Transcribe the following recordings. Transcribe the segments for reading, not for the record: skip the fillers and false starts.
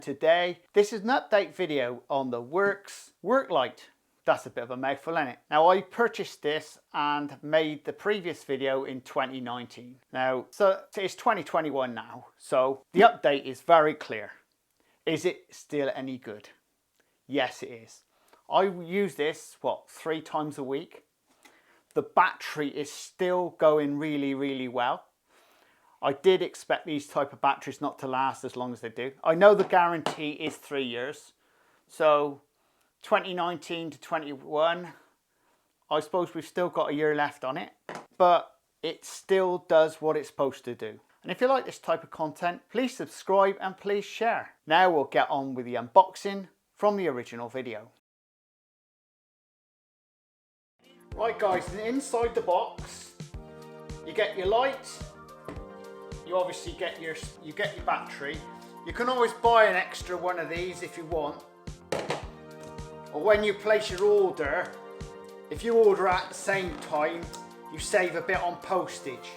Today, this is an update video on the Worx Light. That's a bit of a mouthful, isn't it? Now, I purchased this and made the previous video in 2019. Now, so it's 2021 now, so the update is very clear. Is it still any good? Yes, it is. I use this, 3 times a week. The battery is still going really well. I did expect these type of batteries not to last as long as they do. I know the guarantee is 3 years. So 2019 to 21, I suppose we've still got a year left on it, but it still does what it's supposed to do. And if you like this type of content, please subscribe and please share. Now we'll get on with the unboxing from the original video. Right guys, inside the box, you get your light. You obviously get your battery. You can always buy an extra one of these if you want. Or when you place your order, if you order at the same time, you save a bit on postage.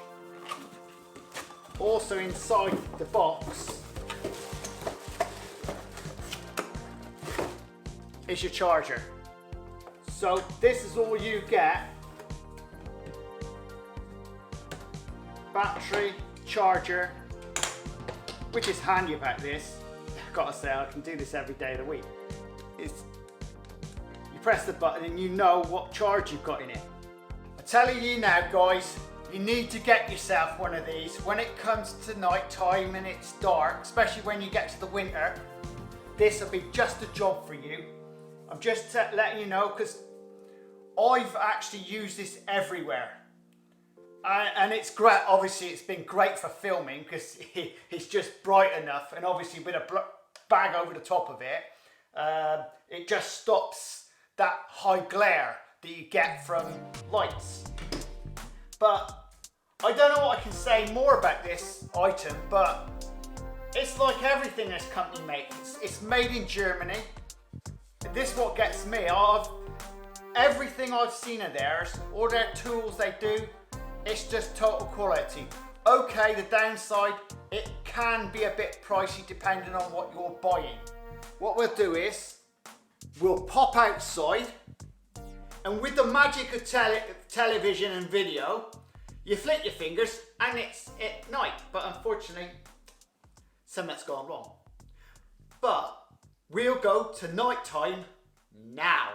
Also inside the box is your charger. So this is all you get. Battery, charger, which is handy about this. I've got to say, I can do this every day of the week. You press the button and you know what charge you've got in it. I'm telling you now guys, you need to get yourself one of these. When it comes to night time and it's dark, especially when you get to the winter, this will be just a job for you. I'm just letting you know because I've actually used this everywhere. And it's great, obviously it's been great for filming because it's just bright enough, and obviously with a bag over the top of it, it just stops that high glare that you get from lights. But I don't know what I can say more about this item, but it's like everything this company makes. It's made in Germany. This is what gets me. Everything I've seen of theirs, all their tools they do, it's just total quality. Okay, the downside, it can be a bit pricey depending on what you're buying. What we'll do is, we'll pop outside, and with the magic of television and video, you flick your fingers and it's at night. But unfortunately, something's gone wrong. But we'll go to night time now.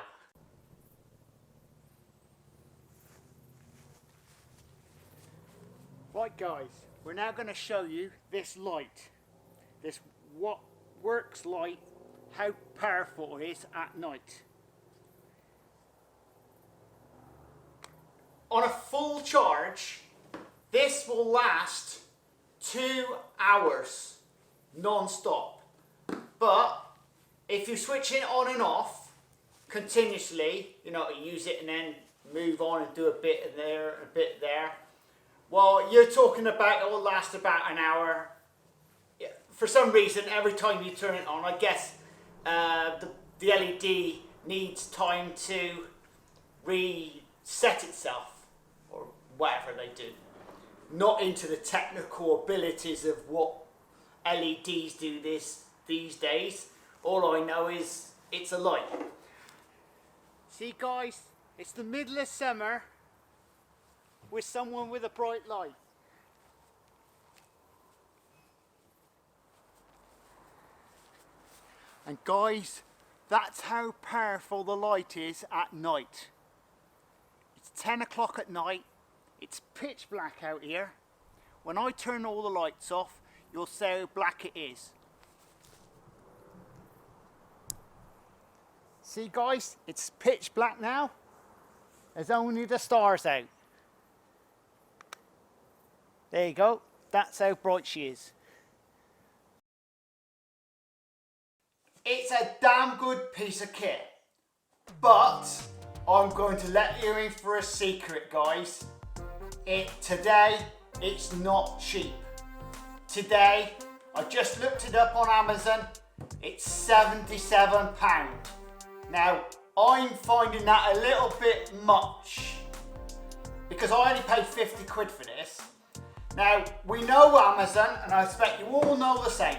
Right guys, we're now going to show you this light, this Worx light, how powerful it is at night. On a full charge, this will last 2 hours non-stop. But if you switch it on and off continuously, you use it and then move on and do a bit there, a bit there. Well, you're talking about it will last about an hour. For some reason, every time you turn it on, I guess the LED needs time to reset itself, or whatever they do. Not into the technical abilities of what LEDs do these days. All I know is it's a light. See guys, it's the middle of summer with someone with a bright light. And guys, that's how powerful the light is at night. It's 10 o'clock at night, it's pitch black out here. When I turn all the lights off, you'll see how black it is. See guys, it's pitch black now. There's only the stars out. There you go, that's how bright she is. It's a damn good piece of kit, but I'm going to let you in for a secret guys. Today, it's not cheap. Today, I just looked it up on Amazon, it's £77. Now, I'm finding that a little bit much because I only paid 50 quid for this. Now, we know Amazon, and I expect you all know the same.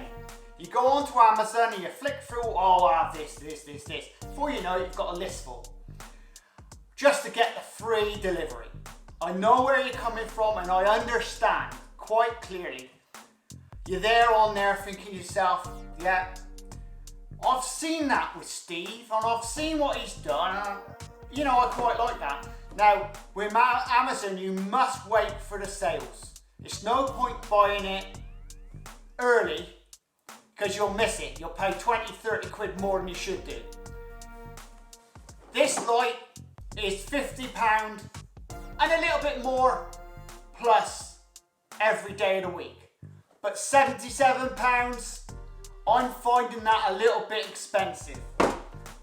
You go onto Amazon and you flick through, oh, I have this. Before you know it, you've got a list full. Just to get the free delivery. I know where you're coming from and I understand quite clearly. You're there on there thinking to yourself, yeah, I've seen that with Steve and I've seen what he's done. And, you know, I quite like that. Now, with Amazon, you must wait for the sales. It's no point buying it early because you'll miss it. You'll pay 20, 30 quid more than you should do. This light is £50 and a little bit more plus every day of the week. But £77, I'm finding that a little bit expensive.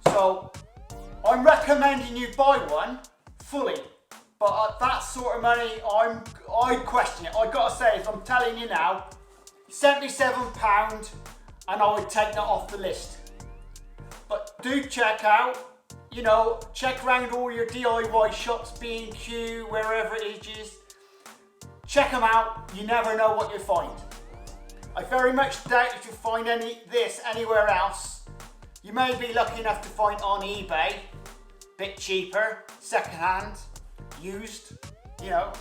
So I'm recommending you buy one fully. But at that sort of money, I'd question it. I gotta say, as I'm telling you now, £77 and I would take that off the list. But do check out, you know, check around all your DIY shops, B&Q, wherever it is. Check them out, you never know what you'll find. I very much doubt if you find this anywhere else. You may be lucky enough to find on eBay, bit cheaper, secondhand, used, you know,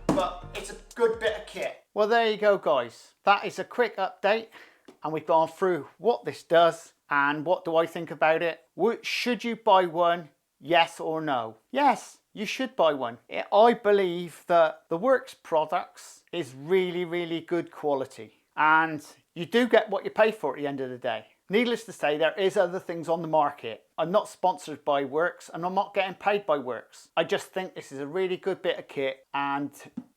but it's a good bit of kit. Well, there you go, guys. That is a quick update and we've gone through what this does and what do I think about it. Should you buy one? Yes or no? Yes, you should buy one. I believe that the Worx products is really, really good quality and you do get what you pay for at the end of the day. Needless to say, there is other things on the market. I'm not sponsored by Worx and I'm not getting paid by Worx. I just think this is a really good bit of kit and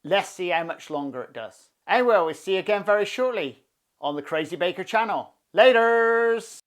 let's see how much longer it does. Anyway, we'll see you again very shortly on the Crazy Baker channel. Laters!